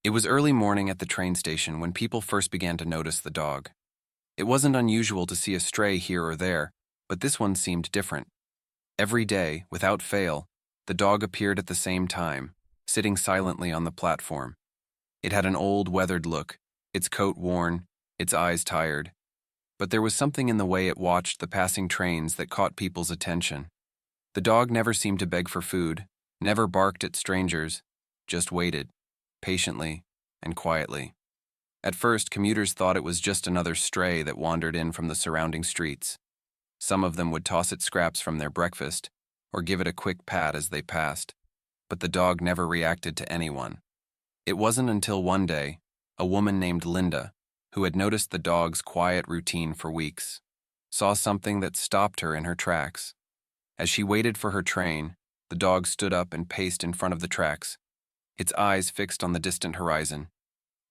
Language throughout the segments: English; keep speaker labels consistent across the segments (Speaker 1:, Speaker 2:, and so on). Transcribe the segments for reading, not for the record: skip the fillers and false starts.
Speaker 1: It was early morning at the train station when people first began to notice the dog. It wasn't unusual to see a stray here or there, but this one seemed different. Every day, without fail, the dog appeared at the same time, sitting silently on the platform. It had an old, weathered look, its coat worn, its eyes tired. But there was something in the way it watched the passing trains that caught people's attention. The dog never seemed to beg for food, never barked at strangers, just waited, patiently and quietly. At first, commuters thought it was just another stray that wandered in from the surrounding streets. Some of them would toss it scraps from their breakfast or give it a quick pat as they passed, but the dog never reacted to anyone. It wasn't until one day, a woman named Linda, who had noticed the dog's quiet routine for weeks, saw something that stopped her in her tracks. As she waited for her train, the dog stood up and paced in front of the tracks, its eyes fixed on the distant horizon.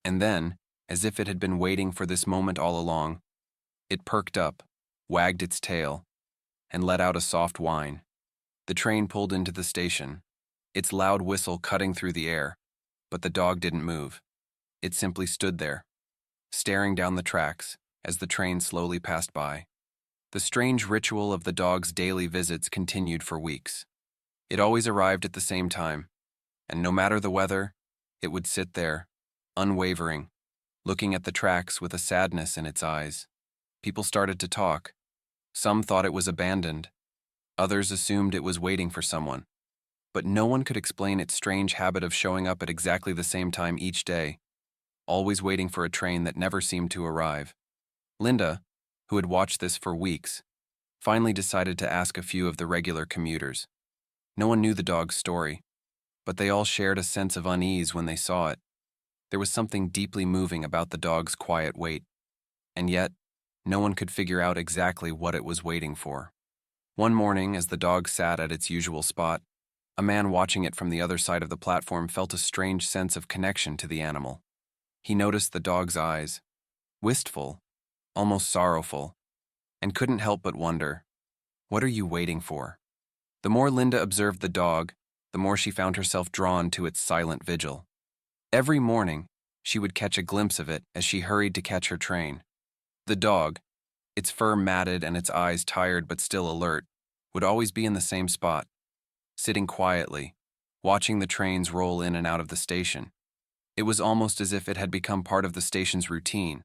Speaker 1: And then, as if it had been waiting for this moment all along, it perked up, wagged its tail, and let out a soft whine. The train pulled into the station, its loud whistle cutting through the air, but the dog didn't move. It simply stood there, staring down the tracks as the train slowly passed by. The strange ritual of the dog's daily visits continued for weeks. It always arrived at the same time, and no matter the weather, it would sit there, unwavering, looking at the tracks with a sadness in its eyes. People started to talk. Some thought it was abandoned. Others assumed it was waiting for someone. But no one could explain its strange habit of showing up at exactly the same time each day, always waiting for a train that never seemed to arrive. Linda, who had watched this for weeks, finally decided to ask a few of the regular commuters. No one knew the dog's story, but they all shared a sense of unease when they saw it. There was something deeply moving about the dog's quiet wait, and yet, no one could figure out exactly what it was waiting for. One morning, as the dog sat at its usual spot, a man watching it from the other side of the platform felt a strange sense of connection to the animal. He noticed the dog's eyes, wistful, almost sorrowful, and couldn't help but wonder, what are you waiting for? The more Linda observed the dog, the more she found herself drawn to its silent vigil. Every morning, she would catch a glimpse of it as she hurried to catch her train. The dog, its fur matted and its eyes tired but still alert, would always be in the same spot, sitting quietly, watching the trains roll in and out of the station. It was almost as if it had become part of the station's routine,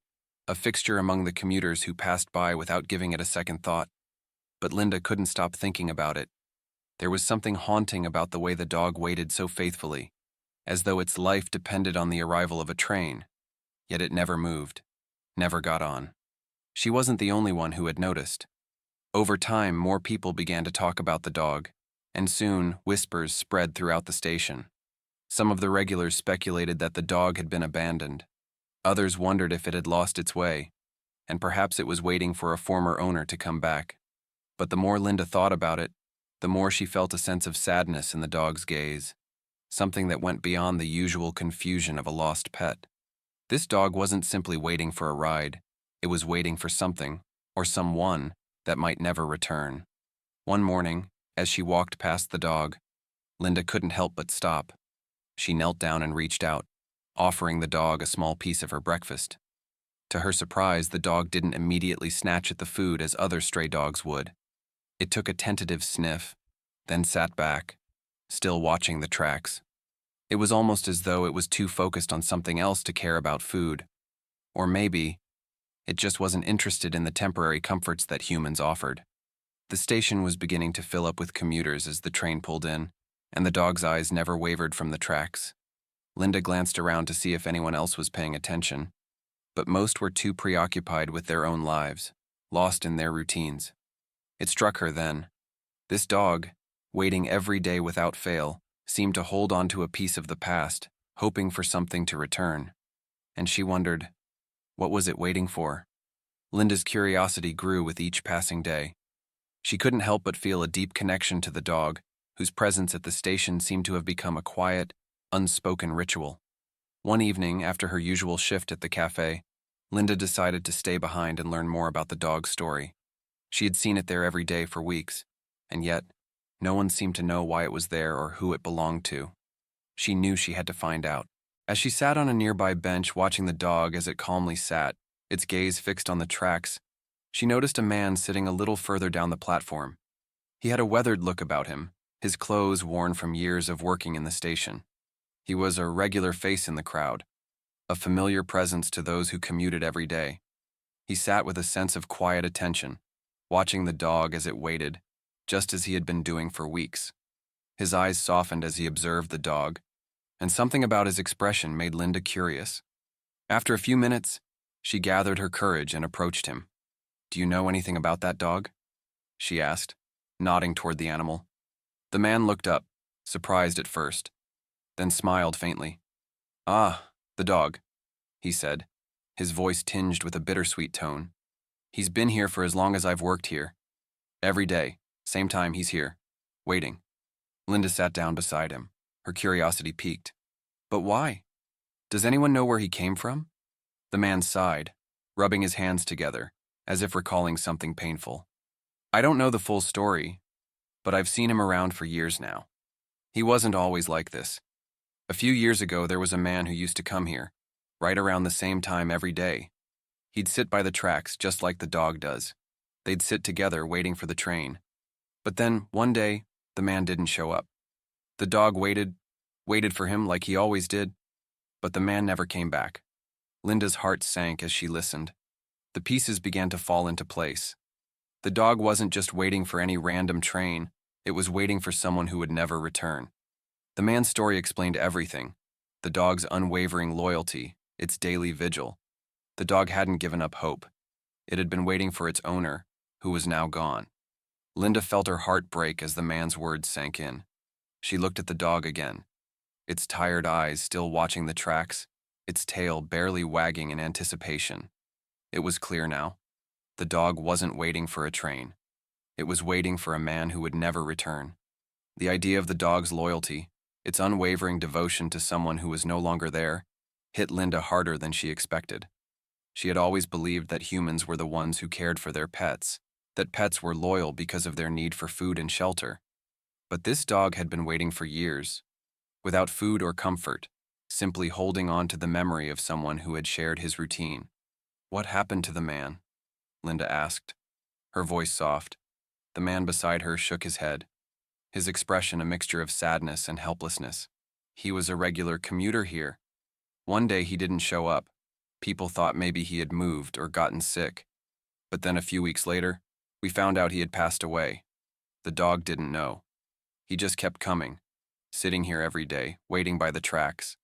Speaker 1: a fixture among the commuters who passed by without giving it a second thought. But Linda couldn't stop thinking about it. There was something haunting about the way the dog waited so faithfully, as though its life depended on the arrival of a train, yet it never moved, never got on. She wasn't the only one who had noticed. Over time, more people began to talk about the dog, and soon whispers spread throughout the station. Some of the regulars speculated that the dog had been abandoned. Others wondered if it had lost its way, and perhaps it was waiting for a former owner to come back. But the more Linda thought about it, the more she felt a sense of sadness in the dog's gaze, something that went beyond the usual confusion of a lost pet. This dog wasn't simply waiting for a ride, it was waiting for something, or someone, that might never return. One morning, as she walked past the dog, Linda couldn't help but stop. She knelt down and reached out, offering the dog a small piece of her breakfast. To her surprise, the dog didn't immediately snatch at the food as other stray dogs would. It took a tentative sniff, then sat back, still watching the tracks. It was almost as though it was too focused on something else to care about food. Or maybe, it just wasn't interested in the temporary comforts that humans offered. The station was beginning to fill up with commuters as the train pulled in, and the dog's eyes never wavered from the tracks. Linda glanced around to see if anyone else was paying attention, but most were too preoccupied with their own lives, lost in their routines. It struck her then. This dog, waiting every day without fail, seemed to hold on to a piece of the past, hoping for something to return. And she wondered, what was it waiting for? Linda's curiosity grew with each passing day. She couldn't help but feel a deep connection to the dog, whose presence at the station seemed to have become a quiet, unspoken ritual. One evening, after her usual shift at the cafe, Linda decided to stay behind and learn more about the dog's story. She had seen it there every day for weeks, and yet, no one seemed to know why it was there or who it belonged to. She knew she had to find out. As she sat on a nearby bench watching the dog as it calmly sat, its gaze fixed on the tracks, she noticed a man sitting a little further down the platform. He had a weathered look about him, his clothes worn from years of working in the station. He was a regular face in the crowd, a familiar presence to those who commuted every day. He sat with a sense of quiet attention, watching the dog as it waited, just as he had been doing for weeks. His eyes softened as he observed the dog, and something about his expression made Linda curious. After a few minutes, she gathered her courage and approached him. "Do you know anything about that dog?" she asked, nodding toward the animal. The man looked up, surprised at first, then smiled faintly. "Ah, the dog," he said, his voice tinged with a bittersweet tone. "He's been here for as long as I've worked here. Every day, same time he's here, waiting." Linda sat down beside him, her curiosity piqued. "But why? Does anyone know where he came from?" The man sighed, rubbing his hands together, as if recalling something painful. "I don't know the full story, but I've seen him around for years now. He wasn't always like this. A few years ago, there was a man who used to come here, right around the same time every day. He'd sit by the tracks just like the dog does. They'd sit together waiting for the train. But then, one day, the man didn't show up. The dog waited for him like he always did, but the man never came back." Linda's heart sank as she listened. The pieces began to fall into place. The dog wasn't just waiting for any random train, it was waiting for someone who would never return. The man's story explained everything: the dog's unwavering loyalty, its daily vigil. The dog hadn't given up hope. It had been waiting for its owner, who was now gone. Linda felt her heart break as the man's words sank in. She looked at the dog again, its tired eyes still watching the tracks, its tail barely wagging in anticipation. It was clear now. The dog wasn't waiting for a train. It was waiting for a man who would never return. The idea of the dog's loyalty, its unwavering devotion to someone who was no longer there, hit Linda harder than she expected. She had always believed that humans were the ones who cared for their pets, that pets were loyal because of their need for food and shelter. But this dog had been waiting for years, without food or comfort, simply holding on to the memory of someone who had shared his routine. "What happened to the man?" Linda asked, her voice soft. The man beside her shook his head, his expression a mixture of sadness and helplessness. "He was a regular commuter here. One day he didn't show up. People thought maybe he had moved or gotten sick. But then a few weeks later, we found out he had passed away. The dog didn't know. He just kept coming, sitting here every day, waiting by the tracks.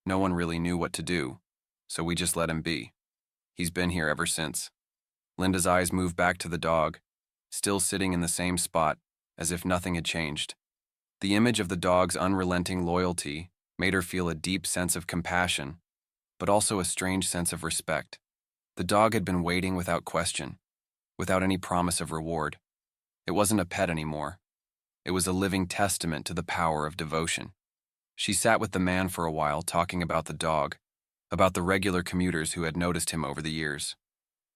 Speaker 1: No one really knew what to do, so we just let him be. He's been here ever since." Linda's eyes moved back to the dog, still sitting in the same spot, as if nothing had changed. The image of the dog's unrelenting loyalty made her feel a deep sense of compassion, but also a strange sense of respect. The dog had been waiting without question, without any promise of reward. It wasn't a pet anymore. It was a living testament to the power of devotion. She sat with the man for a while, talking about the dog, about the regular commuters who had noticed him over the years.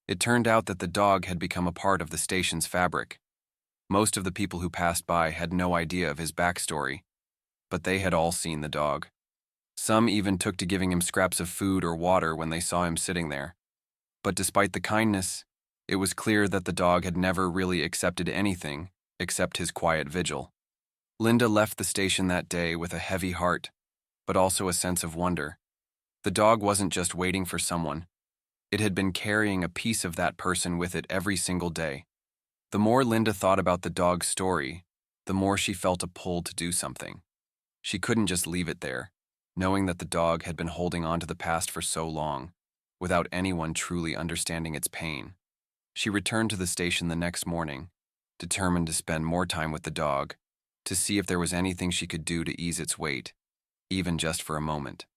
Speaker 1: It turned out that the dog had become a part of the station's fabric. Most of the people who passed by had no idea of his backstory, but they had all seen the dog. Some even took to giving him scraps of food or water when they saw him sitting there. But despite the kindness, it was clear that the dog had never really accepted anything except his quiet vigil. Linda left the station that day with a heavy heart, but also a sense of wonder. The dog wasn't just waiting for someone. It had been carrying a piece of that person with it every single day. The more Linda thought about the dog's story, the more she felt a pull to do something. She couldn't just leave it there, knowing that the dog had been holding on to the past for so long, without anyone truly understanding its pain. She returned to the station the next morning, determined to spend more time with the dog, to see if there was anything she could do to ease its weight, even just for a moment.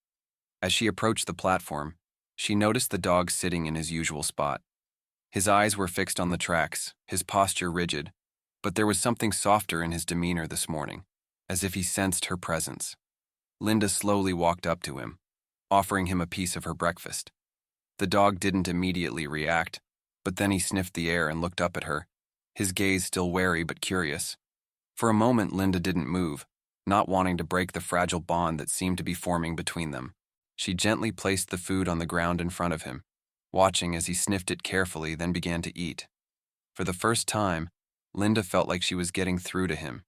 Speaker 1: As she approached the platform, she noticed the dog sitting in his usual spot. His eyes were fixed on the tracks, his posture rigid, but there was something softer in his demeanor this morning, as if he sensed her presence. Linda slowly walked up to him, offering him a piece of her breakfast. The dog didn't immediately react, but then he sniffed the air and looked up at her, his gaze still wary but curious. For a moment, Linda didn't move, not wanting to break the fragile bond that seemed to be forming between them. She gently placed the food on the ground in front of him, watching as he sniffed it carefully, then began to eat. For the first time, Linda felt like she was getting through to him.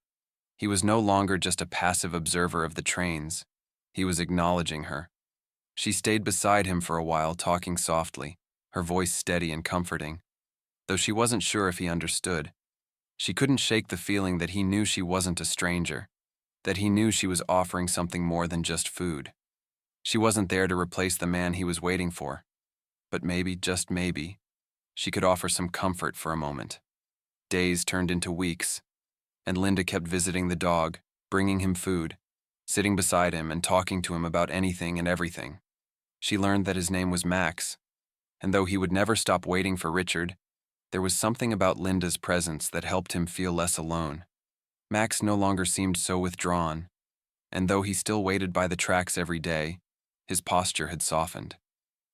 Speaker 1: He was no longer just a passive observer of the trains. He was acknowledging her. She stayed beside him for a while, talking softly, her voice steady and comforting. Though she wasn't sure if he understood, she couldn't shake the feeling that he knew she wasn't a stranger, that he knew she was offering something more than just food. She wasn't there to replace the man he was waiting for, but maybe, just maybe, she could offer some comfort for a moment. Days turned into weeks, and Linda kept visiting the dog, bringing him food, sitting beside him and talking to him about anything and everything. She learned that his name was Max, and though he would never stop waiting for Richard, there was something about Linda's presence that helped him feel less alone. Max no longer seemed so withdrawn, and though he still waited by the tracks every day, his posture had softened.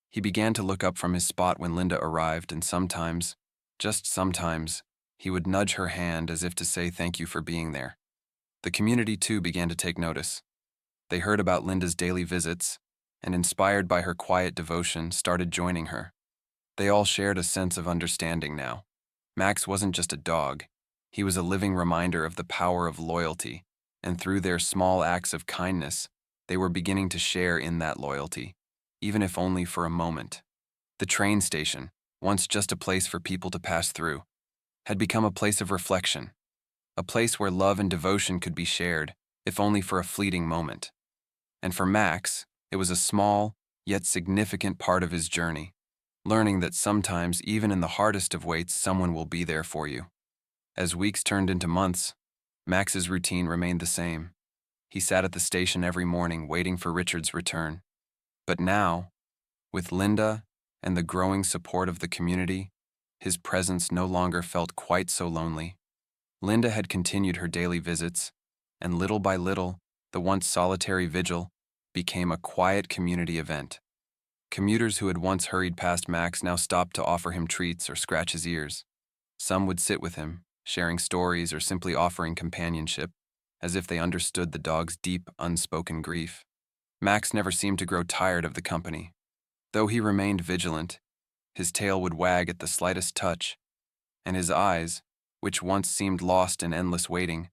Speaker 1: He began to look up from his spot when Linda arrived, and sometimes, just sometimes, he would nudge her hand as if to say thank you for being there. The community too began to take notice. They heard about Linda's daily visits, and inspired by her quiet devotion, started joining her. They all shared a sense of understanding now. Max wasn't just a dog. He was a living reminder of the power of loyalty, and through their small acts of kindness, they were beginning to share in that loyalty, even if only for a moment. The train station, once just a place for people to pass through, had become a place of reflection, a place where love and devotion could be shared, if only for a fleeting moment. And for Max, it was a small, yet significant part of his journey, learning that sometimes, even in the hardest of waits, someone will be there for you. As weeks turned into months, Max's routine remained the same. He sat at the station every morning waiting for Richard's return. But now, with Linda and the growing support of the community, his presence no longer felt quite so lonely. Linda had continued her daily visits, and little by little, the once solitary vigil became a quiet community event. Commuters who had once hurried past Max now stopped to offer him treats or scratch his ears. Some would sit with him, sharing stories or simply offering companionship, as if they understood the dog's deep, unspoken grief. Max never seemed to grow tired of the company. Though he remained vigilant, his tail would wag at the slightest touch, and his eyes, which once seemed lost in endless waiting,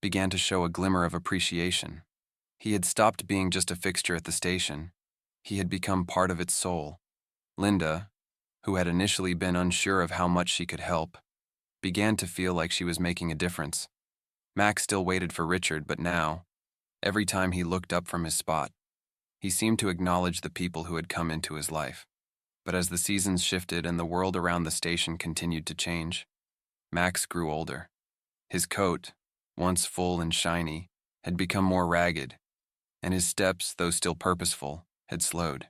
Speaker 1: began to show a glimmer of appreciation. He had stopped being just a fixture at the station. He had become part of its soul. Linda, who had initially been unsure of how much she could help, began to feel like she was making a difference. Max still waited for Richard, but now, every time he looked up from his spot, he seemed to acknowledge the people who had come into his life. But as the seasons shifted and the world around the station continued to change, Max grew older. His coat, once full and shiny, had become more ragged, and his steps, though still purposeful, had slowed.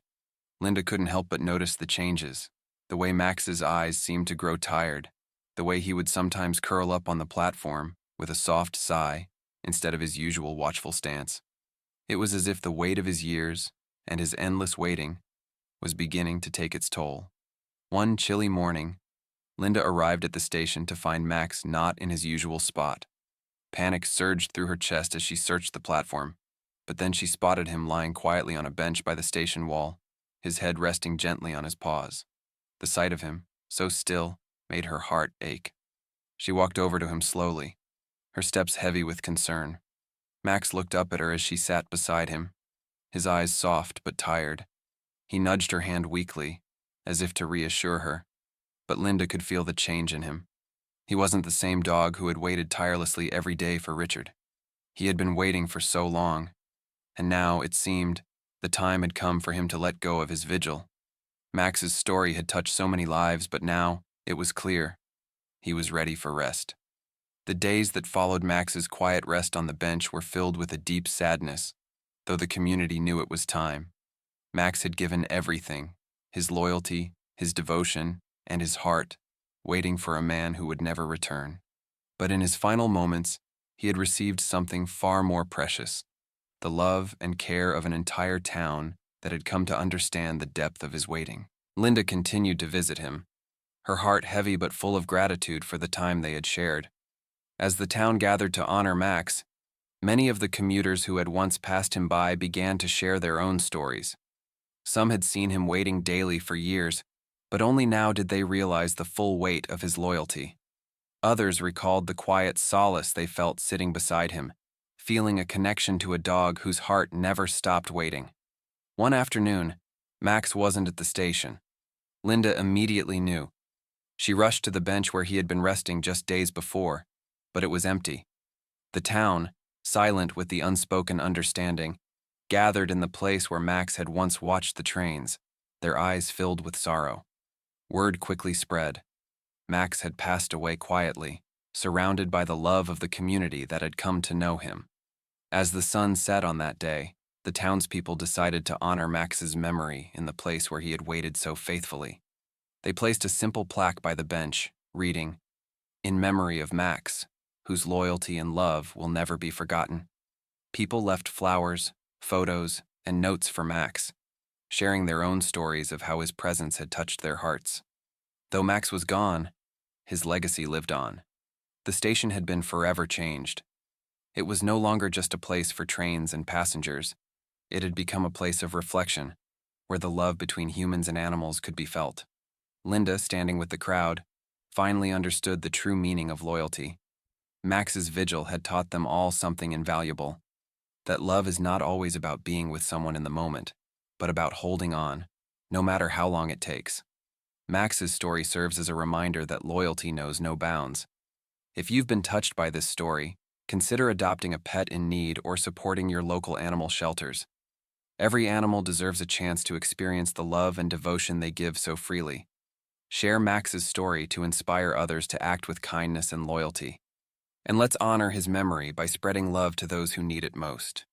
Speaker 1: Linda couldn't help but notice the changes, the way Max's eyes seemed to grow tired, the way he would sometimes curl up on the platform with a soft sigh instead of his usual watchful stance. It was as if the weight of his years and his endless waiting was beginning to take its toll. One chilly morning, Linda arrived at the station to find Max not in his usual spot. Panic surged through her chest as she searched the platform, but then she spotted him lying quietly on a bench by the station wall, his head resting gently on his paws. The sight of him, so still, made her heart ache. She walked over to him slowly, her steps heavy with concern. Max looked up at her as she sat beside him, his eyes soft but tired. He nudged her hand weakly, as if to reassure her, but Linda could feel the change in him. He wasn't the same dog who had waited tirelessly every day for Richard. He had been waiting for so long, and now, it seemed, the time had come for him to let go of his vigil. Max's story had touched so many lives, but now, it was clear, he was ready for rest. The days that followed Max's quiet rest on the bench were filled with a deep sadness, though the community knew it was time. Max had given everything, his loyalty, his devotion, and his heart, waiting for a man who would never return. But in his final moments, he had received something far more precious, the love and care of an entire town that had come to understand the depth of his waiting. Linda continued to visit him, her heart heavy but full of gratitude for the time they had shared. As the town gathered to honor Max, many of the commuters who had once passed him by began to share their own stories. Some had seen him waiting daily for years, but only now did they realize the full weight of his loyalty. Others recalled the quiet solace they felt sitting beside him, feeling a connection to a dog whose heart never stopped waiting. One afternoon, Max wasn't at the station. Linda immediately knew. She rushed to the bench where he had been resting just days before, but it was empty. The town, silent with the unspoken understanding, gathered in the place where Max had once watched the trains, their eyes filled with sorrow. Word quickly spread. Max had passed away quietly, surrounded by the love of the community that had come to know him. As the sun set on that day, the townspeople decided to honor Max's memory in the place where he had waited so faithfully. They placed a simple plaque by the bench, reading, "In memory of Max, whose loyalty and love will never be forgotten." People left flowers, photos, and notes for Max, sharing their own stories of how his presence had touched their hearts. Though Max was gone, his legacy lived on. The station had been forever changed. It was no longer just a place for trains and passengers. It had become a place of reflection, where the love between humans and animals could be felt. Linda, standing with the crowd, finally understood the true meaning of loyalty. Max's vigil had taught them all something invaluable, that love is not always about being with someone in the moment, but about holding on, no matter how long it takes. Max's story serves as a reminder that loyalty knows no bounds. If you've been touched by this story, consider adopting a pet in need or supporting your local animal shelters. Every animal deserves a chance to experience the love and devotion they give so freely. Share Max's story to inspire others to act with kindness and loyalty. And let's honor his memory by spreading love to those who need it most.